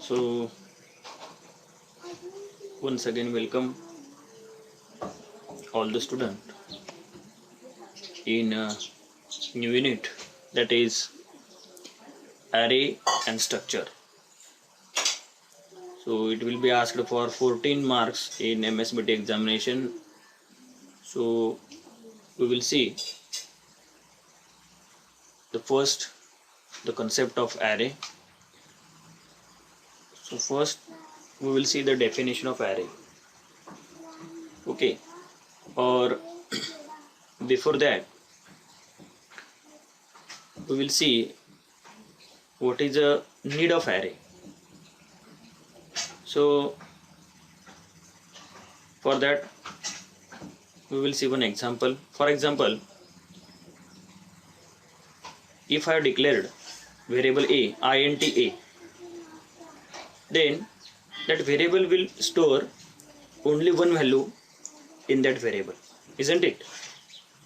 So once again welcome all the student in a new unit, that is array and structure. So it will be asked for 14 marks in MSBT examination. So we will see the concept of array. So first we will see the definition of array. Okay, or before that we will see what is the need of array. So for that we will see one example. For example, if I have declared variable int a, then that variable will store only one value in that variable, isn't it?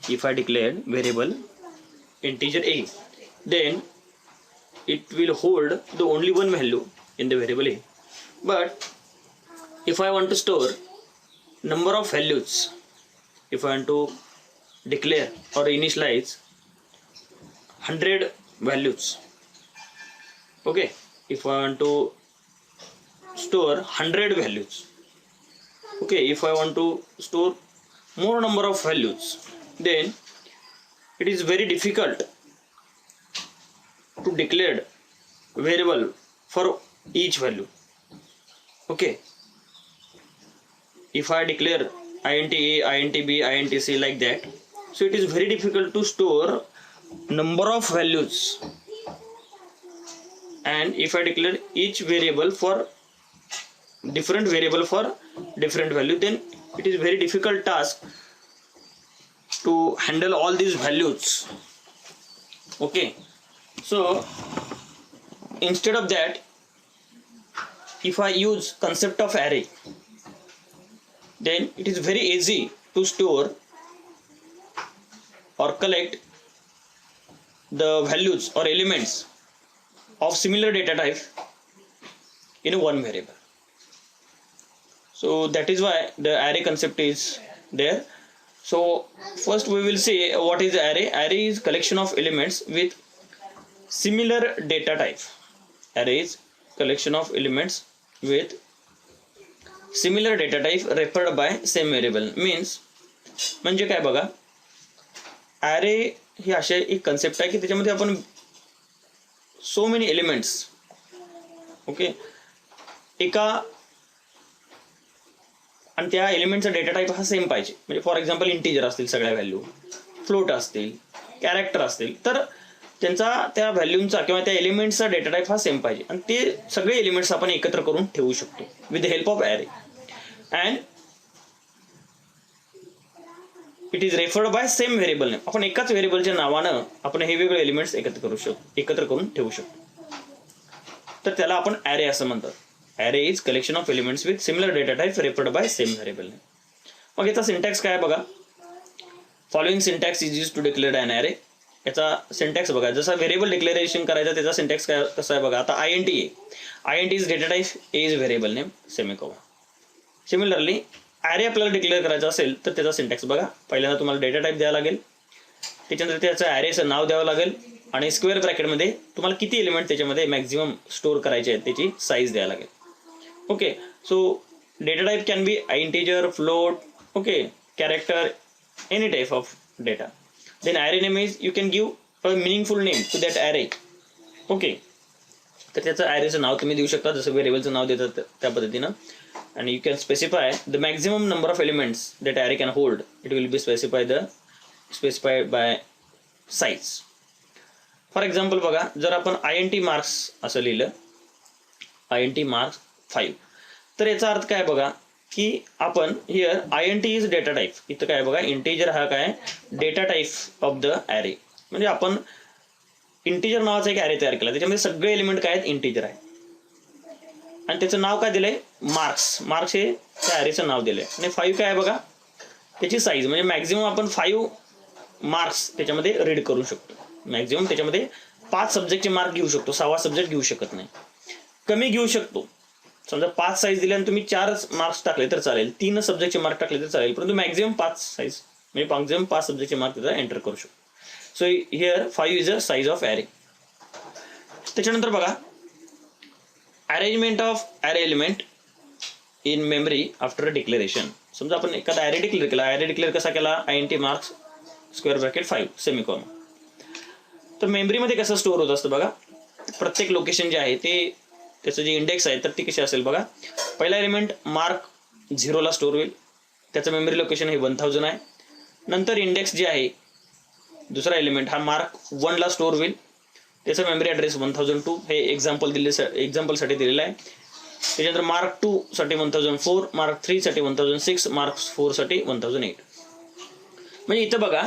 If I declared variable integer a, then it will hold the only one value in the variable a. But if I want to store number of values, if I want to declare or initialize 100 values, okay, if I want to store 100 values, okay, if I want to store more number of values, then it is very difficult to declare variable for each value. Okay, if I declare int a, int b, int c like that, so it is very difficult to store number of values. And if I declare each variable for different variable for different value, then it is very difficult task to handle all these values. Okay, so instead of that, if I use concept of array, then it is very easy to store or collect the values or elements of similar data type in one variable. So that is why the array concept is there. So first we will see what is array. Array is collection of elements with similar data type. Array is collection of elements with similar data type referred by same variable. Means म्हणजे काय बघा, array ही अशी एक concept आहे की त्याच्यामध्ये आपण so many elements, okay, एका आणि त्या एलिमेंटचा डेटा टाईप हा सेम पाहिजे. म्हणजे फॉर एक्झाम्पल इंटिजर असतील सगळ्या व्हॅल्यू, फ्लोट असतील, कॅरेक्टर असतील, तर त्यांचा त्या व्हॅल्यूचा किंवा त्या एलिमेंटचा डेटा टाईप हा सेम पाहिजे. आणि ते सगळे एलिमेंट्स आपण एकत्र करून ठेवू शकतो with the help of array. And it is referred by same variable name. आपण एकाच व्हेरिएबलच्या नावानं आपण हे वेगळे एलिमेंट्स एकत्र करून ठेवू शकतो. तर त्याला आपण ॲरे असं म्हणतात. Array is collection of elements with similar data type referred by same variable name. मग याचा सिंटॅक्स काय बघा. Following syntax is use to declare an array. याचा सिंटॅक्स बघा. जसा व्हेरिएबल डिक्लेरेशन करायचा त्याचा सिंटॅक्स काय कसा आहे बघा. आता INT A, INT is data type, A is variable name, semicolon. Similarly array आपल्याला डिक्लेअर करायचा असेल तर त्याचा सिंटॅक्स बघा. पहिल्यांदा तुम्हाला डेटा टाईप द्यावा लागेल, त्याच्यानंतर त्याचं ॲरेचं नाव द्यावं लागेल आणि स्क्वेअर ब्रॅकेटमध्ये तुम्हाला किती एलिमेंट त्याच्यामध्ये मॅक्झिमम स्टोअर करायचे आहेत त्याची साईज द्यावी लागेल. Okay, so data type can be integer, float, okay, character, any type of data. Then array name is you can give a meaningful name to that array. Okay, तर त्याचं ॲरेचं नाव तुम्ही देऊ शकता जसं व्हेरिएबलचं नाव देतात त्या पद्धतीनं. And you can specify the maximum number of elements that array can hold. It will be specified by size. For example बघा, जर आपण INT marks असं लिहिलं, INT marks 5, तर याचा अर्थ काय बघा की आपण here INT is data type. इथं काय बघा, इंटिजर हा काय data type of the array. म्हणजे आपण इंटिजर नावाचा एक ॲरे तयार केला, त्याच्यामध्ये सगळे एलिमेंट काय आहेत, इंटिजर आहे. आणि त्याचं नाव काय दिलंय, मार्क्स. मार्क्स हे त्या ॲरेचं नाव दिलंय. आणि 5 काय आहे बघा, त्याची साईज. म्हणजे मॅक्झिमम आपण 5 मार्क्स त्याच्यामध्ये रीड करू शकतो. मॅक्झिमम त्याच्यामध्ये 5 सब्जेक्टचे मार्क घेऊ शकतो, 6वा सब्जेक्ट घेऊ शकत नाही. कमी घेऊ शकतो. समजा 5 साईज दिले आणि तुम्ही 4 मार्क्स टाकले तर चालेल, 3 सब्जेक्टचे मार्क टाकले तर चालेल, परंतु मॅक्झिमम 5 साईज म्हणजे मॅक्झिमम 5 सब्जेक्टचे मार्क तिथं एंटर करू शकतो. So here 5 is a size of array. त्याच्यानंतर बघा arrangement of array element in memory after declaration. समजा आपण एखादा ॲरे डिक्लेअर केला. ॲरे डिक्लेअर कसा केला? INT marks square bracket 5 Semicon. तर मेमरीमध्ये कसं स्टोअर होत असतं बघा. प्रत्येक लोकेशन जे आहे ते त्याचं जे इंडेक्स आहे तर ती कशी असेल बघा. पहिला एलिमेंट मार्क 0ला स्टोअर होईल, त्याचं मेमरी लोकेशन हे 1000 आहे. नंतर इंडेक्स जे आहे दुसरा एलिमेंट हा मार्क 1ला स्टोअर होईल, त्याचा मेमरी ॲड्रेस 1002 हे एक्झाम्पलसाठी दिलेलं आहे. त्याच्यानंतर मार्क 2 साठी 1004, मार्क 3 साठी 1006, मार्क 4 साठी 1008. म्हणजे इथं बघा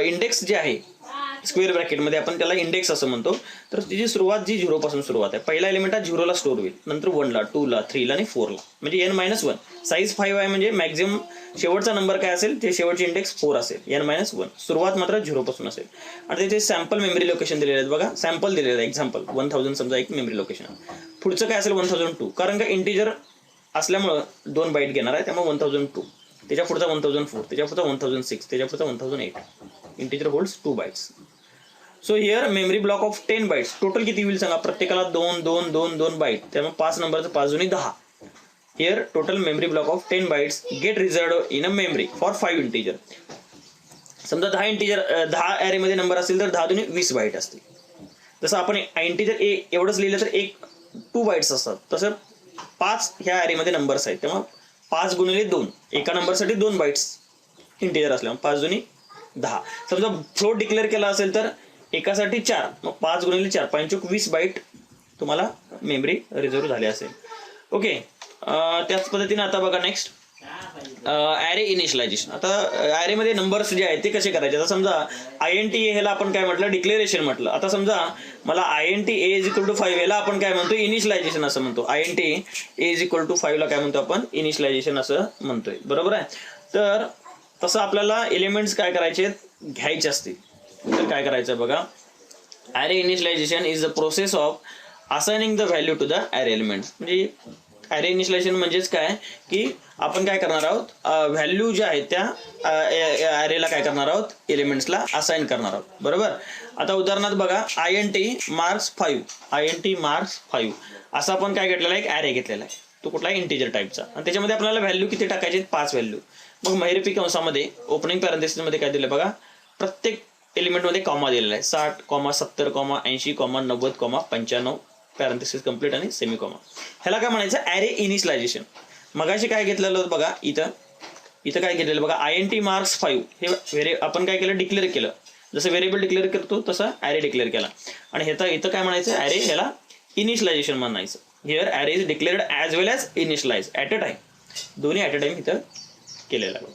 इंडेक्स जे आहे स्क्वेअर ब्रॅकेटमध्ये आपण त्याला इंडेक्स असं म्हणतो. तर तिची सुरुवात जी 0 पासून सुरुवात आहे. पहिला एलिमेंट हा 0ला स्टोअर होईल, नंतर 1ला, 2ला, 3ला आणि 4ला, म्हणजे n-1. साईज 5 आहे म्हणजे मॅक्झिमम शेवटचा नंबर काय असेल ते शेवटची इंडेक्स 4 असेल, n-1. सुरुवात मात्र 0 पासून असेल. आणि त्याचे सॅम्पल मेमरी लोकेशन दिलेले आहेत बघा. सॅम्पल दिलेलं आहे एक्झाम्पल 1000 समजा एक मेमरी लोकेशन. पुढचं काय असेल 1002, कारण का इंटिजर असल्यामुळं 2 बाईट घेणार आहे, त्यामुळे 1002. त्याच्या पुढचा 1004, त्याच्या पुढचा 1006, त्याच्या पुढचा 1008. Integer holds 2 bytes. So here memory block of 10 bytes. Total किती होईल सांगा? प्रत्येकाला 2 2 2 2 बाईट, त्यामुळे 5 नंबरचं 5 दुनी 10. Here total memory block of 10 bytes get reserved in a memory for 5 integer. समजा 10 इंटिजर 10 ॲरेमध्ये नंबर असतील तर 10 दुनी 20 बाईट असतील. जसं आपण इंटिजर एवढंच लिहिलं तर 2 बाईट्स असतात, तसं 5 ह्या ॲरेमध्ये नंबर्स आहेत, त्यामुळे 5 गुणिले 2 एका नंबरसाठी 2 बाईट्स इंटिजर असल्यामुळे 5 दुनी 10. समजा फ्लोट डिक्लेअर केला असेल तर एकासाठी 4, मग 5 गुणिले 4 5 20 बाईट तुम्हाला मेमरी रिझर्व झाली असेल. ओके. त्याच पद्धतीने आता बघा नेक्स्ट ॲरे इनिशियलायझेशन. आता ॲरेमध्ये नंबर्स जे आहेत ते कसे करायचे? आता समजा INT ह्याला आपण काय म्हटलं? डिक्लेरेशन म्हटलं. आता समजा मला INT A = 5 ह्याला आपण काय म्हणतो? इनिशियलायझेशन असं म्हणतो. INT A = 5 ला काय म्हणतो आपण? इनिशियलायझेशन असं म्हणतोय, बरोबर आहे. तर तसं आपल्याला एलिमेंट्स काय करायचे? घ्यायचे असतील तर काय करायचं बघा. Array initialization is the process of assigning the value to the array elements. म्हणजे ॲरे इनिशियलायझेशन म्हणजेच काय की आपण काय करणार आहोत? व्हॅल्यू ज्या आहेत त्या ॲरेला काय करणार आहोत? एलिमेंट्सला असाइन करणार आहोत, बरोबर. आता उदाहरणार्थ बघा INT मार्क्स 5, INT मार्क्स 5 असं आपण काय घेतलेला आहे? एक ॲरे घेतलेला आहे. तो कुठला इंटिजर टाईपचा, आणि त्याच्यामध्ये आपल्याला व्हॅल्यू किती टाकायचे? 5 व्हॅल्यू. मग महिरपी कंसामध्ये ओपनिंग पॅरेंथेसिसमध्ये काय दिलं बघा? प्रत्येक एलिमेंटमध्ये कॉमा दिलेला आहे. 60, 70, 80, 90, 95 पॅरेंथेसिस कंप्लीट आणि सेमी कॉमा. ह्याला काय म्हणायचं? Array initialization. मगाशी काय घेतलेलं होतं बघा, इथं काय घेतलेलं बघा? INT मार्क्स 5 हे आपण काय केलं? डिक्लेअर केलं. जसं व्हेरिएबल डिक्लेअर करतो तसं ॲरे डिक्लेअर केला. आणि इथं काय म्हणायचं? ॲरे ह्याला इनिशियलायझेशन म्हणायचं. Here array is declared as well as initialize at a time. दोन्ही ॲट अ टाइम इथं केलेलं आहे.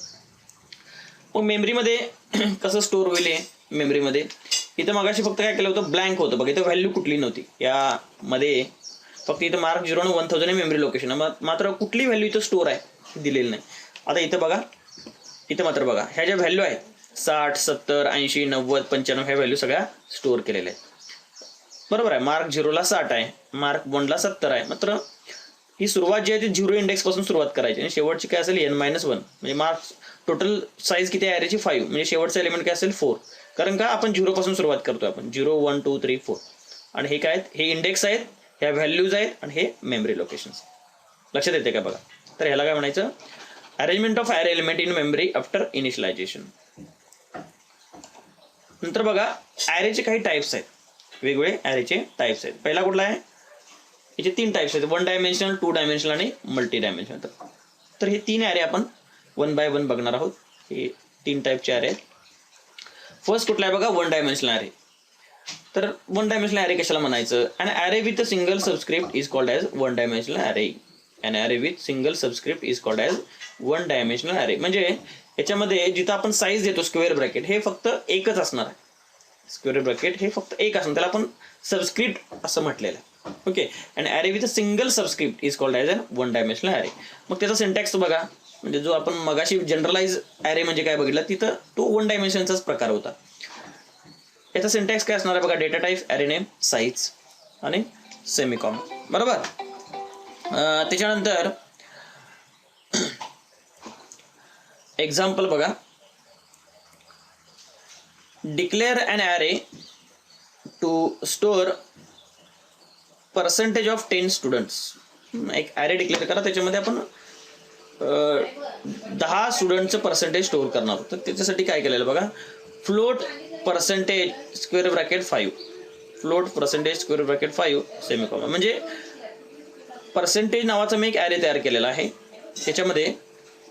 मग मेमरीमध्ये कसं स्टोअर होईल? मेमरीमध्ये इथं मगाशी फक्त काय केलं होतं? ब्लँक होतं बघा. इथं व्हॅल्यू कुठली नव्हती यामध्ये, फक्त इथं मार्क 0 आणि 1000 मेमरी लोकेशन, मात्र कुठली व्हॅल्यू इथं स्टोअर आहे दिलेली नाही. आता इथं बघा, इथं मात्र बघा ह्या ज्या व्हॅल्यू आहेत 60, 70, 80, 90, 95 ह्या व्हॅल्यू सगळ्या स्टोअर केलेल्या आहेत, बरोबर आहे. मार्क 0ला 60 आहे, मार्क 1ला 70 आहे. मात्र ही सुरुवात जी आहे ती 0 इंडेक्स पासून सुरुवात करायची आणि शेवटची काय असेल? n-1. म्हणजे मार्क्स टोटल साईज किती आहे ॲरेची? 5. म्हणजे शेवटचा एलिमेंट काय असेल? 4. कारण का आपण 0 पासून सुरुवात करतोय आपण. 0 1 2 3 4. आणि हे काय आहेत? हे इंडेक्स आहेत, ह्या व्हॅल्यूज आहेत, आणि हे मेमरी लोकेशन्स. लक्षात येते का बघा? तर ह्याला काय म्हणायचं? Arrangement of array element in memory after initialization. नंतर बघा ॲरेचे काही टाईप्स आहेत, वेगवेगळे ॲरेचे टाईप्स आहेत. पहिला कुठला आहे? याचे 3 टाईप्स आहेत: 1 डायमेन्शनल, 2 डायमेन्शनल आणि मल्टी डायमेन्शनल. तर हे 3 ॲरे आपण 1 बाय 1 बघणार आहोत. हे 3 टाईपचे ॲरे आहेत. फर्स्ट कुठला आहे बघा? 1 डायमेन्शनल ॲरे. तर 1 डायमेन्शनल ॲरे कशाला म्हणायचं? An array with a single subscript is called as 1 dimensional array. An array with single subscript is called as 1 dimensional array. म्हणजे याच्यामध्ये जिथं आपण साईज देतो स्क्वेअर ब्रॅकेट हे फक्त एकच असणार आहे. स्क्वेअर ब्रॅकेट हे फक्त एक असणार, त्याला आपण सबस्क्रिप्ट असं म्हटलेलं आहे. Okay. And array with a single subscript is called as a 1 dimensional array. मग त्याचा सिंटॅक्स बघा, म्हणजे जो आपण मगाशी जनरलाइज ॲरे म्हणजे काय बघितला, तिथं तो 1 डायमेन्शनचाच प्रकार होता. याचा सिंटॅक्स काय असणार आहे बघा? Data type, array name, size आणि सेमिकॉमा. बरोबर. त्याच्यानंतर एक्झाम्पल बघा, declare an array to store percentage of 10 students. एक ॲरे डिक्लेअर करा, त्याच्यामध्ये आपण 10 स्टुडंटचं पर्सेंटेज स्टोअर करणार. तर त्याच्यासाठी काय केलेलं बघा, float percentage square bracket 5, float percentage square bracket 5 सेमिकॉमा. म्हणजे पर्सेंटेज नावाचा मी एक ॲरे तयार केलेला आहे. त्याच्यामध्ये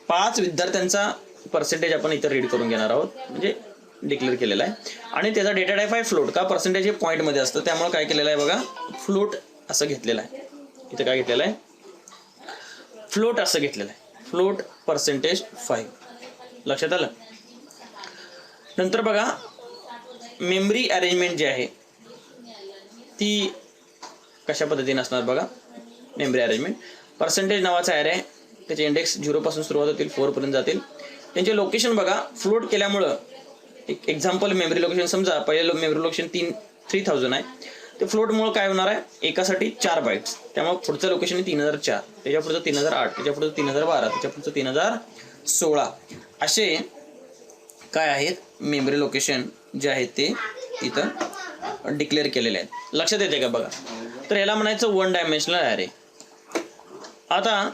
5 विद्यार्थ्यांचा पर्सेंटेज आपण इथं रीड करून घेणार आहोत, म्हणजे डिक्लेअर केलेला आहे. आणि त्याचा डेटा टाईप आहे फ्लोट. का पर्सेंटेज हे पॉईंटमध्ये असतं, त्यामुळे काय केलेलं आहे बघा, फ्लोट असं घेतलेलं आहे. इथं काय घेतलेलं आहे, फ्लोट असं घेतलेलं आहे, फ्लोट पर्सेंटेज 5. लक्षात आलं. नंतर बघा, मेमरी अरेंजमेंट जी आहे ती कशा पद्धतीने असणार बघा. मेमरी अरेंजमेंट, पर्सेंटेज नावाचा ॲरे आहे, त्याचे इंडेक्स 0 पासून सुरुवात होतील 4 पर्यंत जातील. त्यांचे लोकेशन बघा, फ्लोट केल्यामुळं एक एक्झाम्पल मेमरी लोकेशन समजा पहिलं मेमरी लोकेशन 3000 आहे. ते फ्लोटमुळं काय होणार आहे, एकासाठी 4 बाईट्स, त्यामुळे पुढचं लोकेशन 3004, त्याच्या पुढचं 3008, त्याच्या पुढचं 3012, त्याच्या पुढचं 3016 असे काय आहेत मेमरी लोकेशन जे आहेत ते इथं डिक्लेअर केलेले आहेत. लक्षात येते का बघा. तर याला म्हणायचं 1 डायमेन्शनल ॲरे. आता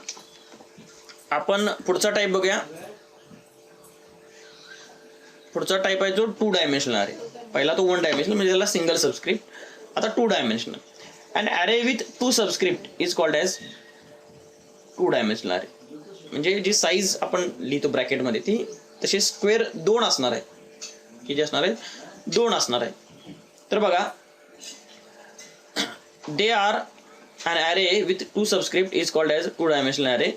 आपण पुढचा टाईप बघूया. पुढचा टाईप आहे जो 2 डायमेन्शनल ॲरे. पहिला तो 1 डायमेन्शनल म्हणजे त्याला सिंगल सबस्क्रिप्ट. आता 2 dimensional. And array with 2 subscript is called as 2 dimensional array. म्हणजे जी साईज आपण लिहितो ब्रॅकेटमध्ये ती तशी स्क्वेअर 2 असणार आहे. किती असणार आहे, 2 असणार आहे. तर बघा, they are an array with 2 subscript is called as 2 dimensional array.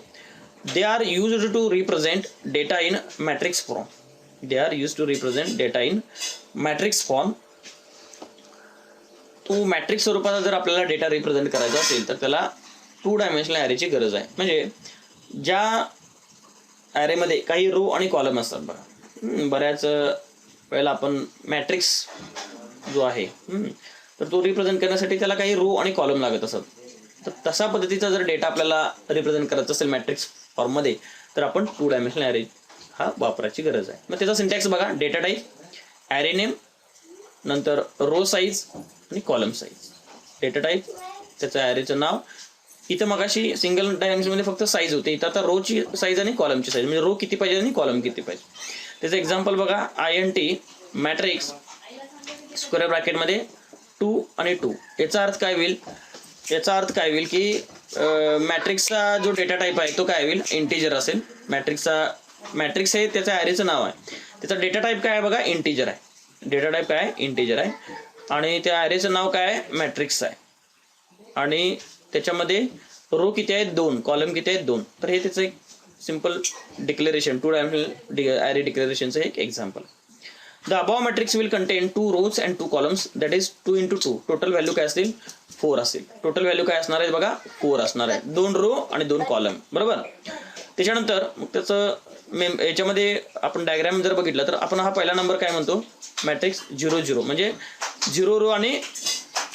They are used to represent data in matrix form. They are used to represent data in matrix form. तो मॅट्रिक्स स्वरूपाचा जर आपल्याला डेटा रिप्रेझेंट करायचा असेल तर त्याला 2 dimensional ॲरेची गरज आहे. म्हणजे ज्या ॲरेमध्ये काही रो आणि कॉलम असतात बघा. बऱ्याच वेळेला आपण मॅट्रिक्स जो आहे तर तो रिप्रेझेंट करण्यासाठी त्याला काही रो आणि कॉलम लागत असतात. तर तशा पद्धतीचा जर डेटा आपल्याला रिप्रेझेंट करायचा असेल मॅट्रिक्स फॉर्ममध्ये तर आपण 2 डायमेन्शनल ॲरे हा वापरायची गरज आहे. मग त्याचा सिंटॅक्स बघा, डेटा टाईप, ॲरे नेम, नंतर रो साईज आणि कॉलम साईज. डेटा टाईप, त्याचं ॲरेचं नाव. इथं मगाशी सिंगल डायमेन्शनमध्ये फक्त साईज होते, इथं आता रोची साईज आणि कॉलमची साईज, म्हणजे रो किती पाहिजे आणि कॉलम किती पाहिजे. त्याचं एक्झाम्पल बघा, INT मॅट्रिक्स स्क्वेअर ब्रॅकेटमध्ये 2 आणि 2. याचा अर्थ काय होईल, याचा अर्थ काय होईल की मॅट्रिक्सचा जो डेटा टाईप आहे तो काय होईल, इंटिजर असेल. मॅट्रिक्स हे त्याचं ॲरेचं नाव आहे, त्याचा डेटा टाईप काय आहे बघा, इंटिजर आहे. डेटा टाईप काय आहे, इंटिजर आहे. आणि त्या ॲरेचं नाव काय आहे, मॅट्रिक्स आहे. आणि त्याच्यामध्ये रो किती आहेत, 2, कॉलम किती आहेत, 2. तर हे त्याचं एक सिम्पल डिक्लेरेशन, 2 डायमेन्शनल ॲरे डिक्लेरेशनचं एक example. The above matrix will contain 2 rows and 2 columns, that is 2 into 2. Total value काय असेल, 4 असेल. टोटल व्हॅल्यू काय असणार आहे बघा, 4 असणार आहे. 2 रो आणि 2 कॉलम, बरोबर. त्याच्यानंतर मग त्याचं याच्यामध्ये आपण डायग्राम जर बघितलं तर आपण हा पहिला नंबर काय म्हणतो, मॅट्रिक्स 0 0, म्हणजे 0 रो आणि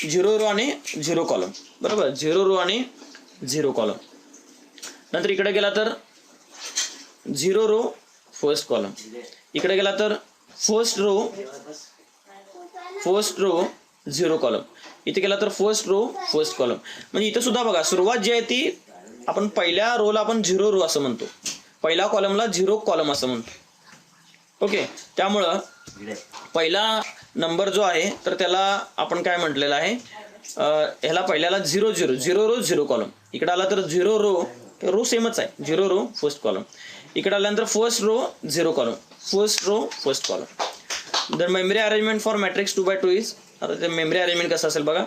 0 कॉलम, बरोबर. 0 रो आणि 0 कॉलम. नंतर इकडे गेला तर 0 रो फर्स्ट कॉलम. इकडे गेला तर फर्स्ट रो 0 कॉलम. इथे गेला तर फर्स्ट रो फर्स्ट कॉलम. म्हणजे इथं सुद्धा बघा, सुरुवात जी आहे ती आपण पहिल्या रोला आपण 0 रो असं म्हणतो, पहिल्या कॉलमला 0 कॉलम असं म्हणतो. ओके. त्यामुळं पहिला नंबर जो आहे तर त्याला आपण काय म्हटलेलं आहे, ह्याला पहिल्याला 0 रो 0 कॉलम. इकडे आला तर 0 रो सेमच आहे, 0 रो फर्स्ट कॉलम. इकडे आल्यानंतर first row 0 column, first row first column. The memory arrangement for matrix 2x2 is, आता ते मेमरी अरेंजमेंट कसं असेल बघा.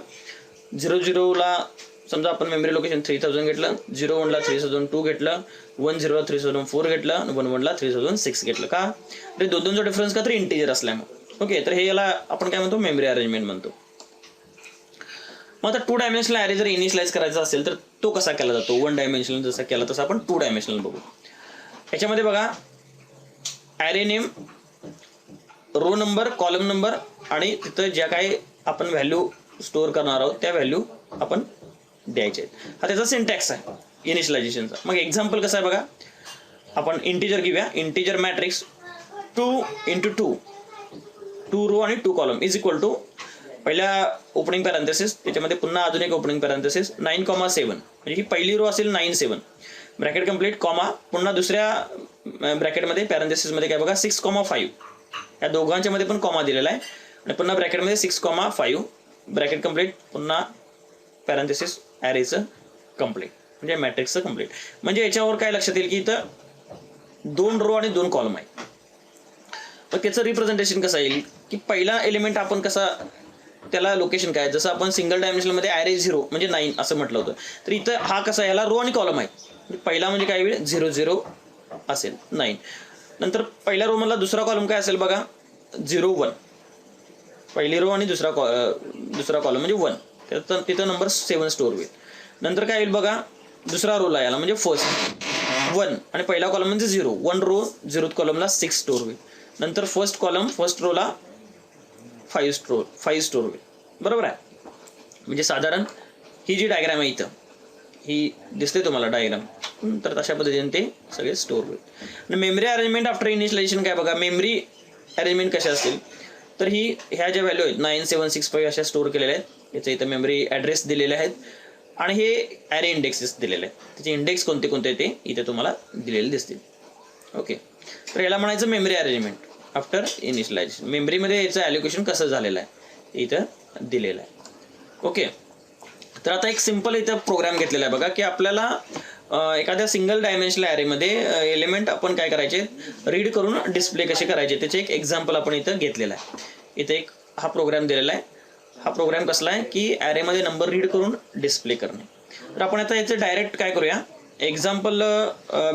0 0 ला समजा आपण मेमरी लोकेशन 3000 घेतलं, 0 1 ला 3002 घेतलं, 1 0 ला 3004 घेतलं आणि 1 1 ला 3006 घेतलं. का ते 2 चा डिफरन्स का तर इंटिजर असल्यामुळे. ओके. तर हे याला आपण काय म्हणतो, मेमरी अरेंजमेंट म्हणतो. मग आता 2 डायमेन्शनल ॲरे जर इनिशियलाइज करायचा असेल तर तो कसा केला जातो, 1 डायमेन्शनल जसा केला तसा आपण 2 डायमेन्शनल बघू. याच्यामध्ये बघा, array name, row number, column number आणि तिथं ज्या काही आपण व्हॅल्यू स्टोअर करणार आहोत त्या व्हॅल्यू आपण द्यायचे आहेत. हा त्याचा सिंटॅक्स आहे इनिशियलायझेशनचा. मग एक्झाम्पल कसं आहे बघा, आपण इंटिजर घेऊया. इंटिजर मॅट्रिक्स 2 × 2, 2 रो आणि 2 कॉलम इज इक्वल टू पहिल्या ओपनिंग पॅरेंथेसिस, त्याच्यामध्ये पुन्हा अजून एक ओपनिंग पॅरेंथेसिस 9,7, म्हणजे ही पहिली रो असेल 9 7 ब्रॅकेट कंप्लीट कॉमा, पुन्हा दुसऱ्या ब्रॅकेटमध्ये पॅरेंथेसिसमध्ये काय बघा 6,5, या दोघांच्या मध्ये पण कॉमा दिलेला आहे आणि पुन्हा ब्रॅकेटमध्ये 6,5 ब्रॅकेट कंप्लीट, पुन्हा पॅरेंथेसिस ॲरेचं कंप्लीट, म्हणजे मॅट्रिक्सचं कंप्लीट. म्हणजे याच्यावर काय लक्षात येईल की इथं 2 रो आणि 2 कॉलम आहे. मग त्याचं रिप्रेझेंटेशन कसं येईल की पहिला एलिमेंट आपण कसा, त्याला लोकेशन काय, जसं आपण सिंगल डायमेन्शनमध्ये ॲरे 0 म्हणजे 9 असं म्हटलं होतं, तर इथं हा कसा, याला रो आणि कॉलम आहे. पहिला म्हणजे काय होईल 0 0 असेल 9. नंतर पहिल्या रो मधला दुसरा कॉलम काय असेल बघा 0 1, पहिली रो आणि दुसरा कॉलम म्हणजे 1, त्यात तिथं नंबर 7 स्टोअर होईल. नंतर काय होईल बघा दुसरा रोला याला म्हणजे फर्स्ट 1 आणि पहिला कॉलम म्हणजे 0, 1 रो 0th कॉलमला 6 स्टोअर होईल. नंतर फर्स्ट कॉलम फर्स्ट रोला 5 स्टोअर होईल. बरोबर आहे. म्हणजे साधारण ही जी डायग्राम आहे इथं, ही दिसते तुम्हाला डायग्राम, तर तशा पद्धतीने ते सगळे स्टोअर होईल. आणि मेमरी अरेंजमेंट आफ्टर इनिशियलायझेशन काय बघा, मेमरी अरेंजमेंट कशा असतील तर ही ह्या ज्या व्हॅल्यू आहेत 9765 अशा स्टोअर केलेल्या आहेत. याचं इथं मेमरी ॲड्रेस दिलेले आहेत आणि हे ॲरे इंडेक्सेस दिलेले आहेत. त्याचे इंडेक्स कोणते कोणते ते इथे तुम्हाला दिलेले दिसतील. ओके, तर याला म्हणायचं मेमरी अरेंजमेंट आफ्टर इनिशियलायझेशन. मेमरीमध्ये याचं ॲलोकेशन कसं झालेलं आहे इथं दिलेलं आहे. ओके, तर आता एक सिम्पल इथं प्रोग्राम घेतलेला आहे बघा की आपल्याला एखाद्या सिंगल डायमेन्शनल ॲरेमध्ये एलिमेंट आपण काय करायचे, रीड करून डिस्प्ले कसे करायचे, त्याचे एक एक्झाम्पल आपण इथं घेतलेला आहे. इथे एक हा प्रोग्राम दिलेला आहे. हा प्रोग्राम कसला आहे की ॲरेमध्ये नंबर रीड करून डिस्प्ले करणे. तर आपण आता याचं डायरेक्ट काय करूया, एक्झाम्पल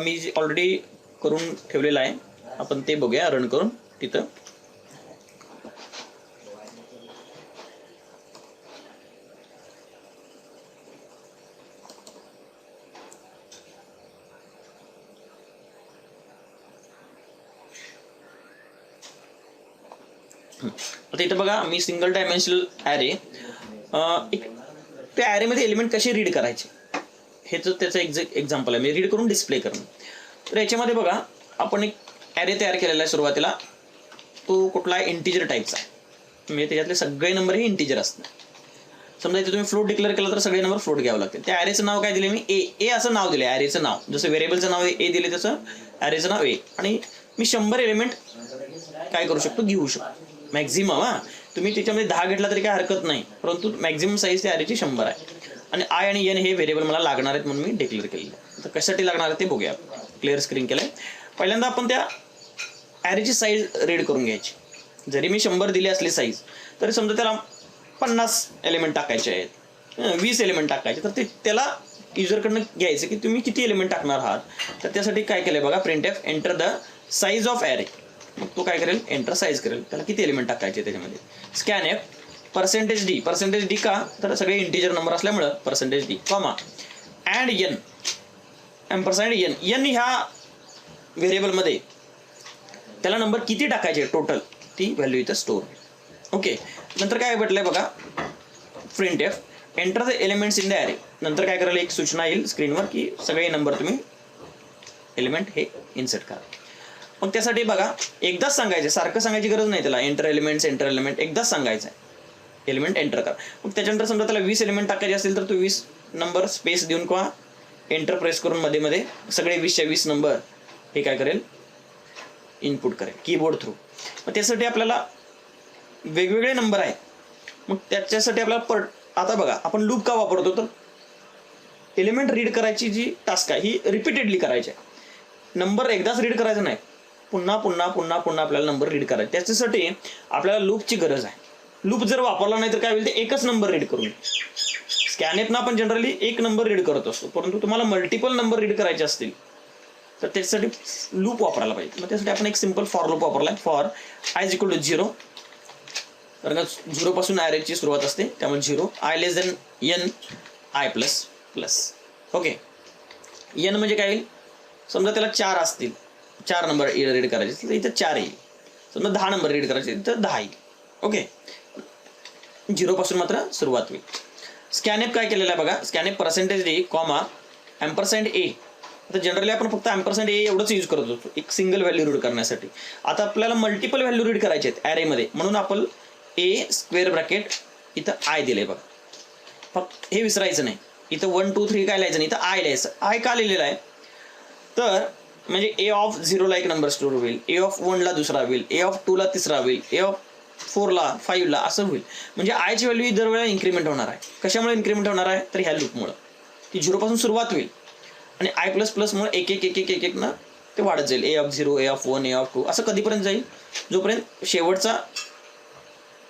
मी ऑलरेडी करून ठेवलेलं आहे, आपण ते बघूया रन करून तिथं. आता इथं बघा मी सिंगल डायमेन्शनल ॲरे, त्या ॲरेमध्ये एलिमेंट कसे रीड करायचे हेच त्याचं एक्झाम्पल आहे, मी रीड करून डिस्प्ले करणं. तर याच्यामध्ये बघा आपण एक ॲरे तयार केलेला आहे सुरुवातीला, तो कुठला आहे इंटिजर टाईपचा आहे, म्हणजे त्याच्यातले सगळे नंबर हे इंटिजर असतात. समजा इथे तुम्ही फ्लोट डिक्लेअर केला तर सगळे नंबर फ्लोट घ्यावं लागते. त्या ॲरेचं नाव काय दिले मी ए असं नाव दिले, ॲरेचं नाव जसं व्हेरिएबलचं नाव ए दिले तसं ॲरेचं नाव ए. आणि मी 100 एलिमेंट काय करू शकतो, घेऊ शकतो मॅक्झिमम. तुम्ही त्याच्यामध्ये 10 घेतला तरी काय हरकत नाही, परंतु मॅक्झिमम साईज त्या ॲरेची 100 आहे. आणि आय आणि एन हे व्हेरिएबल मला लागणार आहेत म्हणून मी डिक्लेअर केलेलं आहे. तर कशासाठी लागणार आहे ते बघूया. क्लिअर स्क्रीन केलं आहे. पहिल्यांदा आपण त्या ॲरेची साईज रीड करून घ्यायची. जरी मी 100 दिली असली साईज, तरी समजा त्याला 50 एलिमेंट टाकायचे आहेत, 20 एलिमेंट टाकायचे, तर ते त्याला युजरकडनं घ्यायचं की तुम्ही किती एलिमेंट टाकणार आहात. तर त्यासाठी काय केलं बघा, print F enter the size of array. मग तो काय करेल, एंटर साईज करेल, त्याला किती एलिमेंट टाकायचे त्याच्यामध्ये. स्कॅन एफ पर्सेंटेज डी का, तर सगळे इंटिजर नंबर असल्यामुळं percentage d comma and n ampersand n. N ह्या व्हेरिएबलमध्ये त्याला नंबर किती टाकायचे टोटल ती व्हॅल्यू इथं स्टोअर. ओके, नंतर काय भेटलंय बघा, print F enter the elements in the array. नंतर काय करायला एक सूचना येईल स्क्रीनवर की सगळे नंबर तुम्ही एलिमेंट हे इन्सर्ट करा. मग त्यासाठी बघा एकदाच सांगायचे, सारखं सांगायची गरज नाही त्याला, एंटर एलिमेंट एकदाच सांगायचं आहे, एलिमेंट एंटर करा. मग त्याच्यानंतर समजा त्याला 20 एलिमेंट टाकायचे असतील तर तो 20 नंबर स्पेस देऊन किंवा एंटर प्रेस करून मध्ये सगळे 20च्या 20 नंबर हे काय करेल, इनपुट करेल कीबोर्ड थ्रू. मग त्यासाठी आपल्याला वेगवेगळे नंबर आहेत. मग त्याच्यासाठी आपल्याला आता बघा आपण लूप का वापरतो, तर एलिमेंट रीड करायची जी टास्क आहे ही रिपीटेडली करायची आहे. नंबर एकदाच रीड करायचा नाही, पुन्हा आपल्याला नंबर रीड करायचे. त्याच्यासाठी आपल्याला लूपची गरज आहे. लूप जर वापरला नाही तर काय होईल, ते एकच नंबर रीड करून. स्कॅनएपनं आपण जनरली एक नंबर रीड करत असतो, परंतु तुम्हाला मल्टिपल नंबर रीड करायचे असतील तर त्याच्यासाठी लूप वापरायला पाहिजे. मग त्यासाठी आपण एक सिंपल फॉर लूप वापरला आहे. For i is equal to 0, कारण का 0 पासून ॲरेची सुरुवात असते, त्यामुळे 0 i less then n i plus plus. Okay, n म्हणजे काय येईल, समजा त्याला 4 असतील, 4 नंबर रीड करायचे तर इथं 4 येईल. समजा 10 नंबर रीड करायचे तर 10 येईल. ओके, 0 पासून मात्र सुरुवात होईल. स्कॅनएप काय केलेलं आहे बघा, स्कॅनएप पर्सेंटेज डी कॉमा एम्परसेंट ए. आता जनरली आपण फक्त एम्परसेंट ए एवढंच यूज करत होतो एक सिंगल व्हॅल्यू रीड करण्यासाठी. आता आपल्याला मल्टिपल व्हॅल्यू रीड करायचे आहेत ॲरेमध्ये, म्हणून आपण ए स्क्वेअर ब्रॅकेट इथं आय दिलंय बघा. फक्त हे विसरायचं नाही, इथं 1 2 3 काय लिहायचं नाही, इथं आय लिहायचं. आय का लिहिलेलं आहे तर म्हणजे ए ऑफ 0ला एक नंबर स्टोर होईल, ए ऑफ 1ला दुसरा होईल, ए ऑफ 2ला तिसरा होईल, ए ऑफ 4ला 5ला असं होईल. म्हणजे आयची व्हॅल्यू दरवेळेला इन्क्रीमेंट होणार आहे. कशामुळे इन्क्रीमेंट होणार आहे तर ह्या लूपमुळं ती 0 पासून सुरुवात होईल आणि आय प्लस प्लसमुळे एक एक एक एक एक एक ना ते वाढत जाईल. A of 0, a of 1, a of 2 असं कधीपर्यंत जाईल जोपर्यंत शेवटचा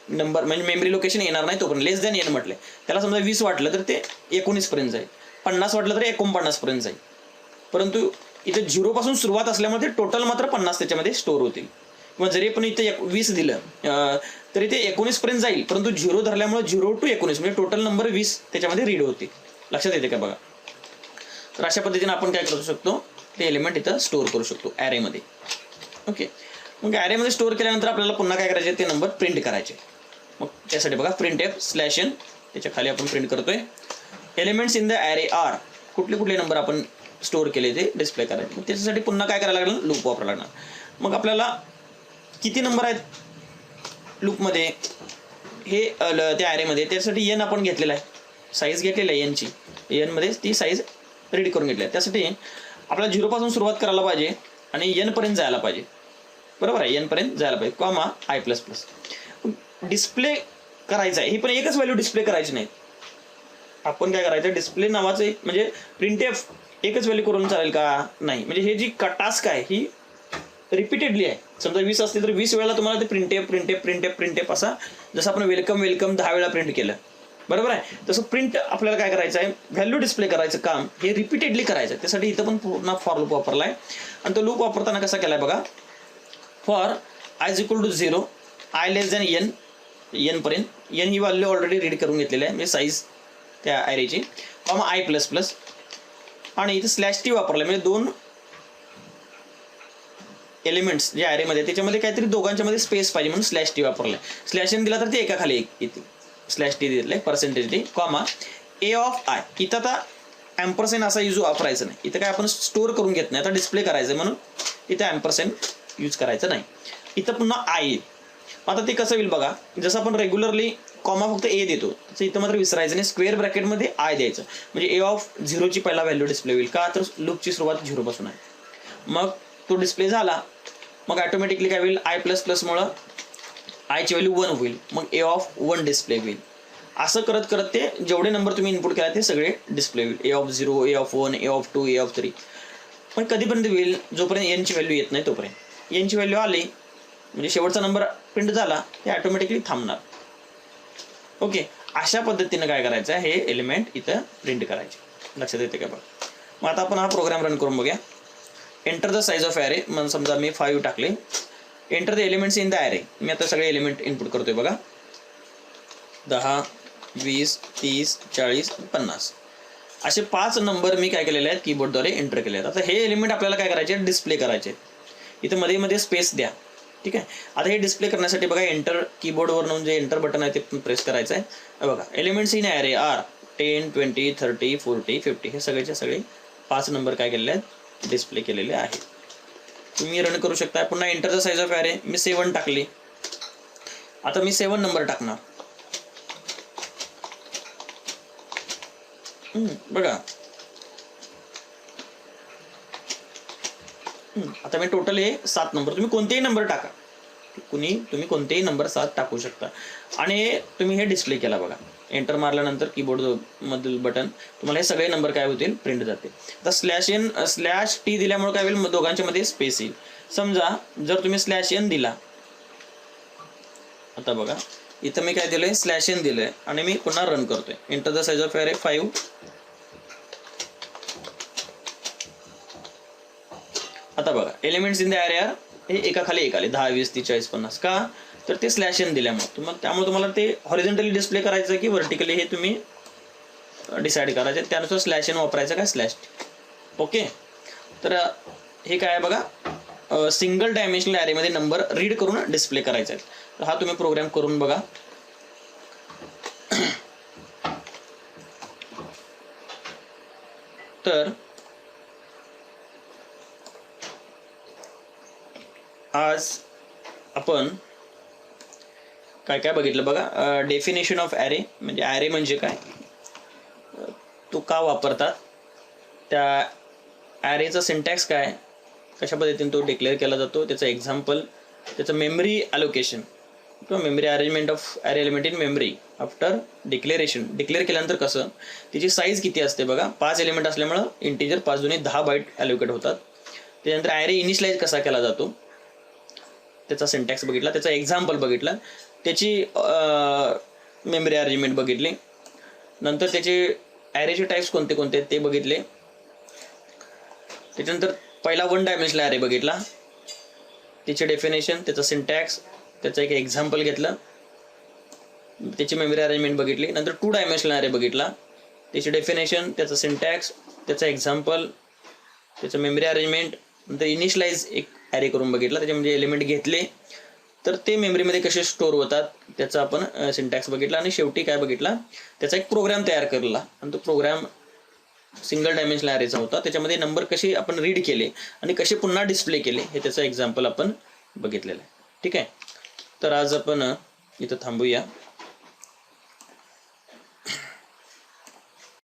नंबर म्हणजे मेमरी लोकेशन येणार नाही तोपर्यंत. लेस दॅन एन म्हटले त्याला समजा 20 वाटलं तर ते 19 पर्यंत जाईल, 50 वाटलं तर 49 पर्यंत जाईल. परंतु इथे 0 पासून सुरुवात असल्यामुळे ते टोटल मात्र 50 त्याच्यामध्ये स्टोर होतील. किंवा जरी आपण इथे 20 दिलं तरी ते 19 पर्यंत जाईल, परंतु 0 धरल्यामुळे 0 to 19 म्हणजे टोटल नंबर 20 त्याच्यामध्ये रीड होतील. लक्षात येते का बघा. तर अशा पद्धतीने आपण काय करू शकतो ते एलिमेंट इथं स्टोअर करू शकतो ॲरेमध्ये. ओके, मग ॲरेमध्ये स्टोअर केल्यानंतर आपल्याला पुन्हा काय करायचे ते नंबर प्रिंट करायचे. मग त्यासाठी बघा प्रिंट एफ स्लॅश एन त्याच्या खाली आपण प्रिंट करतोय elements in the array are. कुठले कुठले नंबर आपण स्टोअर केले ते डिस्प्ले करायचे. मग त्याच्यासाठी पुन्हा काय करायला लागलं लूप वापरायला लागणार. मग आपल्याला किती नंबर आहेत लूपमध्ये हे त्या ॲरेमध्ये त्यासाठी एन आपण घेतलेला आहे, साईज घेतलेली आहे एनची. एनमध्ये ती साईज रेडी करून घेतली आहे. त्यासाठी आपल्याला 0 पासून सुरुवात करायला पाहिजे आणि एन पर्यंत जायला पाहिजे. बरोबर आहे, एन पर्यंत जायला पाहिजे comma i plus plus. Display करायचं आहे, ही पण एकच व्हॅल्यू डिस्प्ले करायची नाही. आपण काय करायचं डिस्प्ले नावाचं एक म्हणजे प्रिंट एफ एकच व्हॅल्यू करून चालेल का नाही. म्हणजे हे जी टास्क आहे ही रिपीटेडली आहे. समजा 20 असते तर 20 वेळेला तुम्हाला ते print F print F print F print F असा जसं आपण वेलकम वेलकम 10 वेळा प्रिंट केलं बरोबर आहे तसं प्रिंट आपल्याला काय करायचं आहे व्हॅल्यू डिस्प्ले करायचं काम हे रिपीटेडली करायचं. त्यासाठी इथं पण पूर्ण फॉर लूप वापरला आहे आणि तो लूप वापरताना कसा केला आहे बघा. For i is equal to 0 i less than n, n पर्यंत एन ही व्हॅल्यू ऑलरेडी रीड करून घेतलेली आहे म्हणजे साईज त्या ॲरेची कॉमा आय प्लस प्लस आणि इथे स्लॅश टी वापरला म्हणजे 2 एलिमेंट्स जे ॲरेमध्ये त्याच्यामध्ये काहीतरी दोघांच्यामध्ये स्पेस पाहिजे म्हणून स्लॅश टी वापरला आहे. स्लॅश एन दिला तर ते एका खाली एक येते. स्लॅश टी दिले percentage T comma A of I. इथं आता एम्परसेंट असा यूज वापरायचं नाही. इथं काय आपण स्टोअर करून घेत नाही, आता डिस्प्ले करायचं म्हणून इथं एम्परसेंट यूज करायचं नाही. इथं पुन्हा आय येईल. आता ते कसं होईल बघा, जसं आपण रेग्युलरली कॉमा फक्त ए देतो तसं इथं मात्र विसरायचं नाही, स्क्वेअर ब्रॅकेटमध्ये आय द्यायचं. म्हणजे ए ऑफ 0ची पहिला व्हॅल्यू डिस्प्ले होईल का तर लूपची सुरुवात 0 पासून आहे. मग तो डिस्प्ले झाला मग ऑटोमॅटिकली काय होईल आय प्लस प्लसमुळं आयची व्हॅल्यू 1 होईल. मग ए ऑफ 1 डिस्प्ले होईल. असं करत करत ते जेवढे नंबर तुम्ही इनपुट केला ते सगळे डिस्प्ले होईल. A of 0, a of 1, a of 2, a of 3. पण कधीपर्यंत होईल जोपर्यंत एनची व्हॅल्यू येत नाही तोपर्यंत. एनची व्हॅल्यू आली म्हणजे शेवटचा नंबर प्रिंट झाला ते ऑटोमॅटिकली थांबणार. ओके, अशा पद्धतीनं काय करायचं आहे हे एलिमेंट इथं प्रिंट करायचे. लक्षात येते का बघा. मग आता आपण हा प्रोग्राम रन करून बघूया. Enter the size of array. मग समजा मी 5 टाकले. Enter the elements in the array. मी आता सगळे एलिमेंट इनपुट करतोय बघा. 10 20 30 40 50 असे 5 नंबर मी काय केलेले आहेत कीबोर्डद्वारे एंटर केले आहेत. आता हे एलिमेंट आपल्याला काय करायचे डिस्प्ले करायचे. इथं मध्ये मध्ये स्पेस द्या. ठीक आहे. आता हे डिस्प्ले करण्यासाठी बघा एंटर कीबोर्डवरून जे एंटर बटन आहे ते प्रेस करायचं आहे. बघा एलिमेंट्स इन ॲरे आर 10 20 30 40 50 हे सगळेचे सगळे 5 नंबर काय केलेले आहेत डिस्प्ले केलेले आहेत. तुम्ही रन करू शकता. पुन्हा enter the size of array. मी 7 टाकली. आता मी 7 नंबर टाकणार. बघा आता मी टोटल हे 7 नंबर. तुम्ही कोणतेही नंबर टाका, तुम्ही कोणतेही नंबर 7 टाकू शकता आणि तुम्ही हे डिस्प्ले केला बघा. एंटर मारल्यानंतर कीबोर्ड मधील बटन तुम्हाला हे सगळे नंबर काय होतील प्रिंट जाते. आता स्लॅश एन स्लॅश टी दिल्यामुळे काय होईल दोघांच्या मध्ये स्पेस येईल. समजा जर तुम्ही स्लॅश एन दिला, आता बघा इथं मी काय दिलंय स्लॅश एन दिलंय आणि मी पुन्हा रन करतोय. Enter the size of array 5. आता बघा elements in the array are हे एका खाली एक आले 10 20 30 40 50 का तर ते स्लॅश एन दिल्यामुळे. त्यामुळे तुम्हाला ते हॉरिझॉन्टली डिस्प्ले करायचं की व्हर्टिकली हे तुम्ही डिसाईड करायचे. त्यानुसार स्लॅश एन वापरायचं काय स्लॅश. ओके, तर हे काय आहे बघा सिंगल डायमेन्शनल ॲरेमध्ये नंबर रीड करून डिस्प्ले करायचा आहे. तर हा तुम्ही प्रोग्राम करून बघा. तर आज आपण काय काय बघितलं बघा. डेफिनेशन ऑफ ॲरे म्हणजे ॲरे म्हणजे काय, तो का वापरतात, त्या ॲरेचा सिंटॅक्स काय, कशा पद्धतीने तो डिक्लेअर केला जातो, त्याचं एक्झाम्पल, त्याचं मेमरी अलोकेशन किंवा memory arrangement of array element in memory after declaration. Declare केल्यानंतर कसं, त्याची साईज किती असते बघा, 5 एलिमेंट असल्यामुळं इंटिजर 5 दुने 10 बाईट ॲलोकेट होतात. त्यानंतर ॲरे इनिशियलाइज कसा केला जातो त्याचा सिंटॅक्स बघितला, त्याचा एक्झाम्पल बघितला, त्याची मेमरी अरेंजमेंट बघितली, नंतर त्याचे ॲरेचे टाईप्स कोणते कोणते ते बघितले. त्याच्यानंतर पहिला 1 डायमेन्शनल ॲरे बघितला, त्याचे डेफिनेशन, त्याचा सिंटॅक्स, त्याचं एक एक्झाम्पल घेतलं, त्याची मेमरी अरेंजमेंट बघितली. नंतर 2 डायमेन्शनल ॲरे बघितला, त्याची डेफिनेशन, त्याचं सिंटॅक्स, त्याचं एक्झाम्पल, त्याचं मेमरी अरेंजमेंट. नंतर इनिशियलाइज एक ॲरे करून बघितला, त्याच्यामध्ये एलिमेंट घेतले तर ते मेमरीमध्ये कसे स्टोअर होतात त्याचा आपण सिंटॅक्स बघितला. आणि शेवटी काय बघितला, त्याचा एक प्रोग्राम तयार केला आणि तो प्रोग्राम सिंगल डायमेन्शनल ॲरेचा होता. त्याच्यामध्ये नंबर कसे आपण रीड केले आणि कसे पुन्हा डिस्प्ले केले हे त्याचं एक्झाम्पल आपण बघितलेलं आहे. ठीक आहे, तर आज आपण इथं थांबूया.